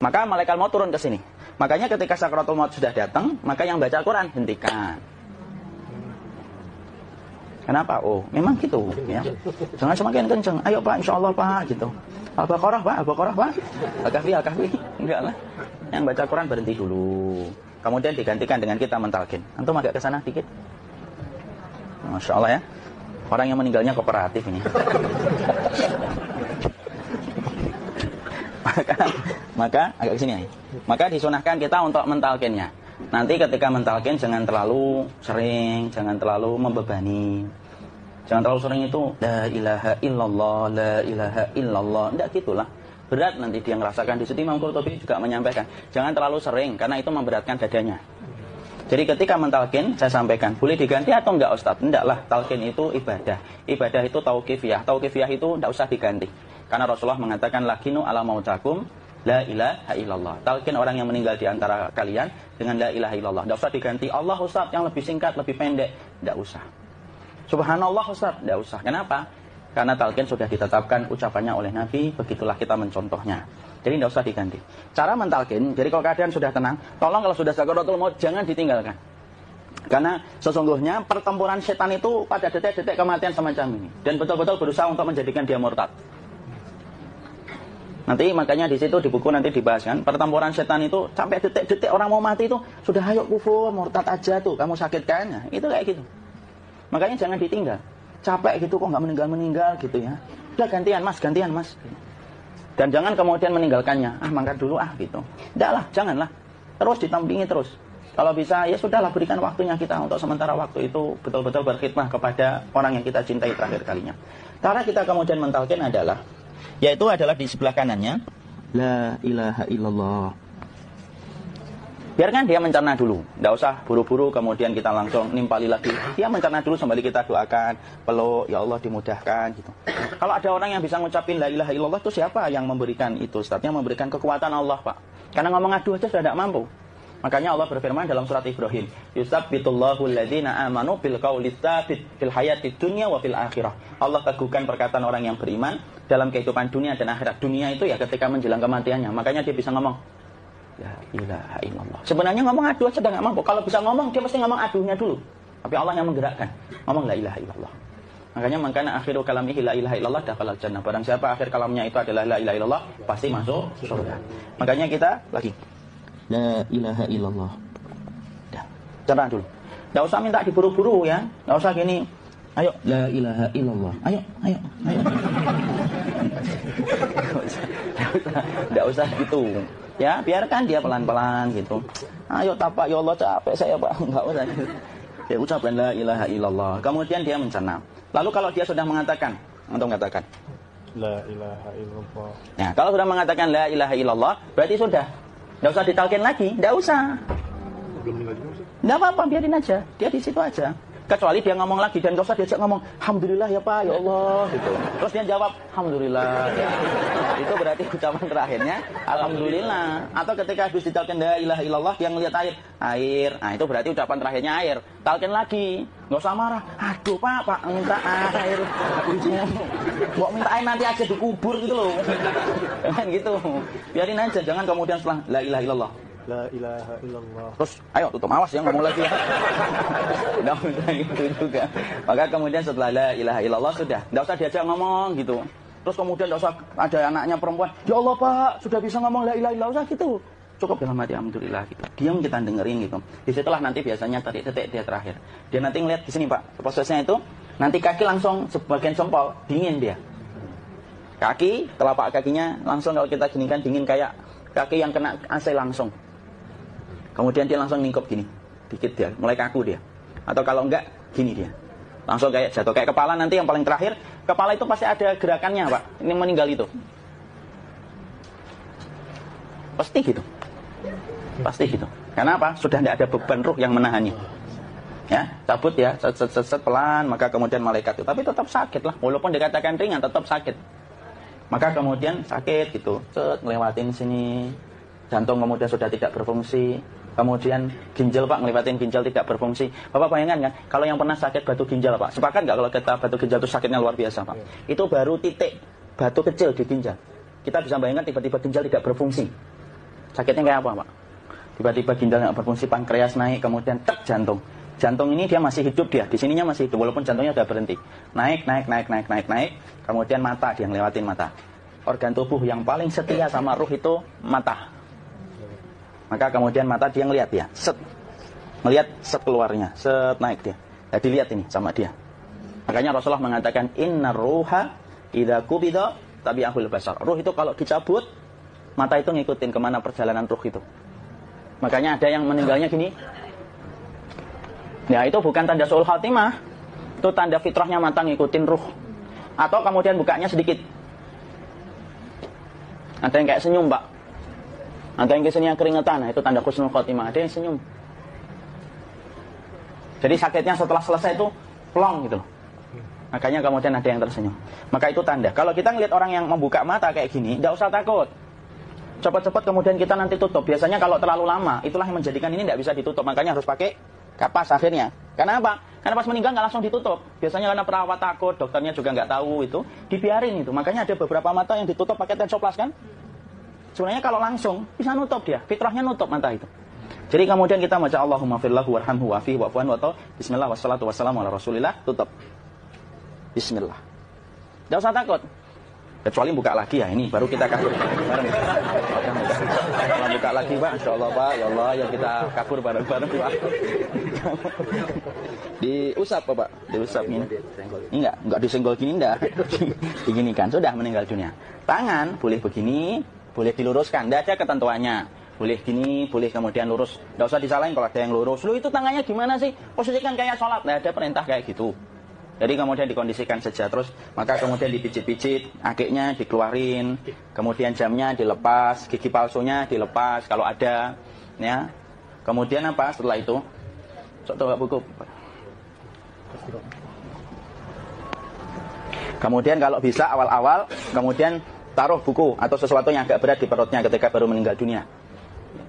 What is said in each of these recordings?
Maka malaikat maut turun ke sini. Makanya ketika sakaratul maut sudah datang, maka yang baca Al-Quran hentikan. Kenapa? Oh, memang gitu ya. Jangan semakin kenceng. Ayo Pak, insyaallah Pak gitu. Al-Baqarah Pak, Al-Baqarah Pak. Al-Kahfi. Enggak lah. Yang baca Quran berhenti dulu. Kemudian digantikan dengan kita mentalkin. Antum agak ke sana dikit. Masya Allah ya. Orang yang meninggalnya kooperatif ini. maka agak ke sini. Maka disunahkan kita untuk mentalkinnya. Nanti ketika mentalkin jangan terlalu sering, jangan terlalu membebani. Jangan terlalu sering itu la ilaha illallah, la ilaha illallah. Enggak gitulah. Berat nanti dia ngerasakan. Di situ Imam Qurtubi juga menyampaikan, jangan terlalu sering karena itu memberatkan dadanya. Jadi ketika mentalkin saya sampaikan, boleh diganti atau enggak Ustaz? Enggaklah, talkin itu ibadah. Ibadah itu tauqifiyah. Tauqifiyah itu enggak usah diganti. Karena Rasulullah mengatakan lakinu ala mautakum la ilaha illallah. Talkin orang yang meninggal di antara kalian dengan la ilaha illallah. Tidak usah diganti Allah Ustaz yang lebih singkat, lebih pendek. Tidak usah. Subhanallah Ustaz. Tidak usah. Kenapa? Karena talkin sudah ditetapkan ucapannya oleh Nabi. Begitulah kita mencontohnya. Jadi tidak usah diganti. Cara mentalkin, jadi kalau keadaan sudah tenang, tolong kalau sudah sakaratul maut jangan ditinggalkan. Karena sesungguhnya pertempuran setan itu pada detik-detik kematian semacam ini. Dan betul-betul berusaha untuk menjadikan dia murtad. Nanti makanya di situ di buku nanti dibahas kan, pertempuran setan itu sampai detik-detik orang mau mati itu sudah ayo kufur, murtad aja tuh, kamu sakit kan? Nah, itu kayak gitu. Makanya jangan ditinggal. Capek gitu kok nggak meninggal gitu ya. Udah gantian mas. Dan jangan kemudian meninggalkannya. Mangkat dulu gitu. Enggak lah, janganlah. Terus ditampingi terus. Kalau bisa ya sudahlah berikan waktunya kita untuk sementara waktu itu betul-betul berkhidmah kepada orang yang kita cintai terakhir kalinya. Cara kita kemudian mentalkin adalah yaitu adalah di sebelah kanannya la ilaha illallah. Biarkan dia mencerna dulu, tidak usah buru-buru kemudian kita langsung nimpali lagi. Dia mencerna dulu sambil kita doakan, peluk, ya Allah dimudahkan gitu. Kalau ada orang yang bisa ngucapin la ilaha illallah itu siapa yang memberikan itu? Ustaznya memberikan kekuatan Allah Pak. Karena ngomong adu aja sudah tidak mampu. Makanya Allah berfirman dalam surat Ibrahim, yusabbitullahu alladhina amanu bil qawli tsabit fil hayatid dunya wa fil akhirah. Allah teguhkan perkataan orang yang beriman dalam kehidupan dunia dan akhirat. Dunia itu ya ketika menjelang kematiannya. Makanya dia bisa ngomong la ilaha illallah. Sebenarnya ngomong adu aja enggak mampu. Kalau bisa ngomong dia mesti ngomong adunya dulu. Tapi Allah yang menggerakkan. Ngomong la ilaha illallah. Makanya mangkana akhiru kalamihi la ilaha illallah dakhalal jannah. Barang siapa akhir kalamnya itu adalah la ilaha illallah, pasti masuk surga. Makanya kita lagi la ilaha illallah. Dah, cerah dulu. Enggak usah minta diburu-buru ya. Enggak usah gini. Ayo la ilaha illallah. Ayo. Enggak usah gitu. Ya, biarkan dia pelan-pelan gitu. Ayo tapak ya Allah capek saya Pak. Enggak usah gitu. Ya ucapkan la ilaha illallah. Kemudian dia mencerna. Lalu kalau dia sudah mengatakan, untuk mengatakan la ilaha illallah. Nah, kalau sudah mengatakan la ilaha illallah, berarti sudah. Enggak usah ditalkin lagi, enggak usah. Enggak apa-apa, biarin aja. Dia di situ aja. Kecuali dia ngomong lagi dan enggak usah diajak ngomong alhamdulillah ya Pak, ya Allah gitu. Terus dia jawab alhamdulillah. Itu berarti ucapan terakhirnya alhamdulillah. Atau ketika habis ditalkin la ilaha illallah dia ngelihat air. Nah, itu berarti ucapan terakhirnya air. Talkin lagi. Enggak usah marah. Aduh Pak, minta air. Mau minta air nanti aja dikubur gitu loh. Jangan gitu. Biarin aja, jangan kemudian setelah la ilaha illallah La ilaha illallah. terus ayo tutup awas ya ngomong lagi ya. Enggak usah gitu juga. Maka kemudian setelah la ilaha illallah sudah, enggak usah diajak ngomong gitu. Terus kemudian enggak usah ada anaknya perempuan, ya Allah Pak, sudah bisa ngomong la ilaha illallah gitu. Cukup dalam hati alhamdulillah gitu. Diam kita dengerin gitu. Disitulah nanti biasanya detik dia terakhir. Dia nanti ngeliat di sini Pak, prosesnya itu nanti kaki langsung sebagian jempol dingin dia. Kaki, telapak kakinya langsung kalau kita ginikan dingin kayak kaki yang kena AC langsung. Kemudian dia langsung ningkup gini, dikit dia, mulai kaku dia. Atau kalau enggak, gini dia. Langsung kayak jatuh, kayak kepala nanti yang paling terakhir. Kepala itu pasti ada gerakannya Pak, ini meninggal itu. Pasti gitu. Karena apa? Sudah tidak ada beban ruh yang menahannya. Ya, cabut ya, set pelan, maka kemudian malaikat itu. Tapi tetap sakit lah, walaupun dikatakan ringan, tetap sakit. Maka kemudian sakit gitu, ngelewatin sini. Jantung kemudian sudah tidak berfungsi. Kemudian ginjal Pak, ngelewatin ginjal tidak berfungsi. Bapak bayangkan kan, kalau yang pernah sakit batu ginjal Pak, sepakat nggak kalau kita batu ginjal itu sakitnya luar biasa Pak? Itu baru titik batu kecil di ginjal. Kita bisa bayangkan tiba-tiba ginjal tidak berfungsi. Sakitnya kayak apa, Pak? Tiba-tiba ginjal nggak berfungsi, pankreas naik, kemudian tek jantung. Jantung ini dia masih hidup dia, di sininya masih hidup walaupun jantungnya sudah berhenti. Naik, kemudian mata dia ngelewatin mata. Organ tubuh yang paling setia sama ruh itu mata. Maka kemudian mata dia ngelihat dia, melihat set keluarnya, set naik dia. Nah, dilihat ini sama dia. Makanya Rasulullah mengatakan inna ruha idza qubida tabi'ahul basar. Ruh itu kalau dicabut, mata itu ngikutin kemana perjalanan ruh itu. Makanya ada yang meninggalnya gini. Ya itu bukan tanda su'ul khatimah. Itu tanda fitrahnya mata ngikutin ruh. Atau kemudian bukanya sedikit. Ada yang kayak senyum, Pak. Ada yang kesini keringetan. Nah, itu tanda husnul khatimah. Ada yang senyum. Jadi sakitnya setelah selesai itu plong gitu. Makanya kemudian ada yang tersenyum. Maka itu tanda. Kalau kita ngelihat orang yang membuka mata kayak gini, tidak usah takut. Cepat-cepat kemudian kita nanti tutup. Biasanya kalau terlalu lama, itulah yang menjadikan ini tidak bisa ditutup. Makanya harus pakai kapas akhirnya. Karena apa? Karena pas meninggal nggak langsung ditutup. Biasanya karena perawat takut, dokternya juga nggak tahu itu, dibiarin itu. Makanya ada beberapa mata yang ditutup pakai tensoplas kan? Sebenarnya kalau langsung bisa nutup dia, fitrahnya nutup mata itu. Jadi kemudian kita baca Allahumma firlahu warhamhu wa'afihi wa'fu'an wa bismillah wassalatu wassalamu ala rasulillah, tutup. Bismillah. Nggak usah takut. Kecuali buka lagi ya, ini baru kita kabur bareng. Kalau buka lagi Pak, insyaallah Pak, ya Allah ya kita kabur bareng-bareng Pak. Diusap Pak, diusap ini. Enggak disenggol gini enggak. Diginikan, sudah meninggal dunia. Tangan boleh begini, boleh diluruskan, enggak ada ketentuannya. Boleh gini, boleh kemudian lurus. Enggak usah disalahin kalau ada yang lurus. Lu itu tangannya gimana sih? Posisikan kayak sholat, enggak ada perintah kayak gitu. Jadi kemudian dikondisikan saja terus, maka kemudian dipijit-pijit, akiknya dikeluarin, kemudian jamnya dilepas, gigi palsunya dilepas kalau ada, ya. Kemudian apa setelah itu? Coba buku. Kemudian kalau bisa awal-awal, kemudian taruh buku atau sesuatu yang agak berat di perutnya ketika baru meninggal dunia.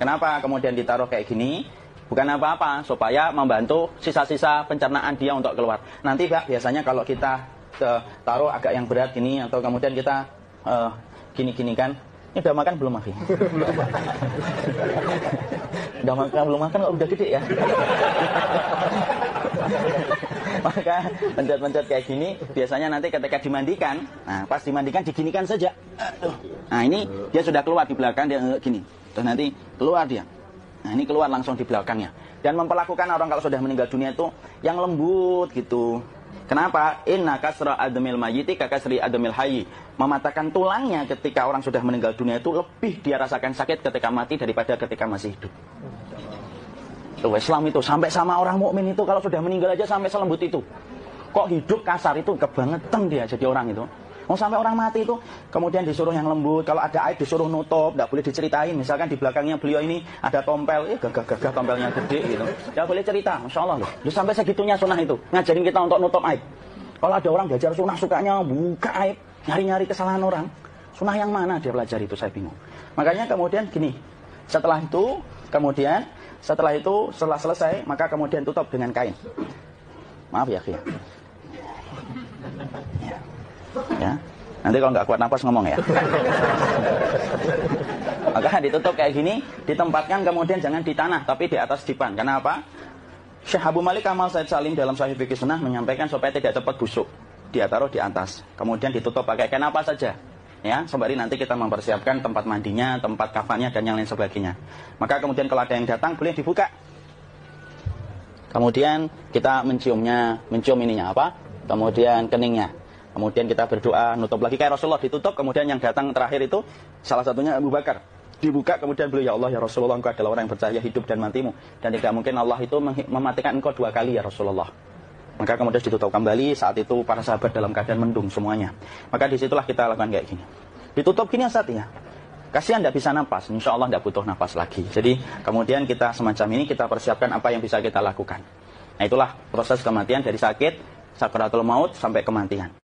Kenapa kemudian ditaruh kayak gini? Bukan apa-apa, supaya membantu sisa-sisa pencernaan dia untuk keluar. Nanti Pak, biasanya kalau kita taruh agak yang berat gini, atau kemudian kita gini-gini kan, ini udah makan belum Mafi? Udah makan belum makan kok udah gede ya? Maka pencet-pencet kayak gini, biasanya nanti ketika dimandikan, nah pas dimandikan diginikan saja. Nah ini dia sudah keluar di belakang, dia gini. Terus nanti keluar dia. Nah ini keluar langsung di belakangnya. Dan memperlakukan orang kalau sudah meninggal dunia itu yang lembut gitu. Kenapa? Inna kasra adamil mayyiti kakasri adamil hayyi. Mematahkan tulangnya ketika orang sudah meninggal dunia itu lebih dia rasakan sakit ketika mati daripada ketika masih hidup. Tuh Islam itu sampai sama orang mukmin itu kalau sudah meninggal aja sampai selembut itu. Kok hidup kasar itu kebangetan dia jadi orang itu. Mau sampai orang mati itu kemudian disuruh yang lembut, kalau ada aib disuruh nutup, tidak boleh diceritain. Misalkan di belakangnya beliau ini ada tompel, gagah-gagah tompelnya gede gitu. Tidak boleh cerita, Masya Allah loh. Sampai segitunya sunnah itu, ngajarin kita untuk nutup aib. Kalau ada orang belajar sunnah sukanya buka aib, nyari-nyari kesalahan orang. Sunnah yang mana dia belajar itu saya bingung. Makanya kemudian gini, setelah selesai, maka kemudian tutup dengan kain. Maaf ya, Kia. Ya, nanti kalau nggak kuat napas ngomong ya. Maka ditutup kayak gini, ditempatkan kemudian jangan di tanah, tapi di atas dipan. Karena apa? Syekh Abu Malik Kamal Said Salim dalam Sahih Fiqh Sunnah menyampaikan supaya tidak cepat busuk. Dia taruh di atas, kemudian ditutup pakai kain apa saja. Ya, sembari nanti kita mempersiapkan tempat mandinya, tempat kafannya dan yang lain sebagainya. Maka kemudian kalau ada yang datang boleh dibuka. Kemudian kita mencium ininya apa? Kemudian keningnya. Kemudian kita berdoa, nutup lagi kayak Rasulullah ditutup, kemudian yang datang terakhir itu salah satunya Abu Bakar. Dibuka kemudian beliau, ya Allah ya Rasulullah, engkau adalah orang yang percaya hidup dan matimu. Dan tidak mungkin Allah itu mematikan engkau 2 kali ya Rasulullah. Maka kemudian ditutup kembali, saat itu para sahabat dalam keadaan mendung semuanya. Maka disitulah kita lakukan kayak gini. Ditutup gini saat ya. Kasihan tidak bisa napas, insya Allah tidak butuh napas lagi. Jadi kemudian kita semacam ini kita persiapkan apa yang bisa kita lakukan. Nah itulah proses kematian dari sakit, sakaratul maut sampai kematian.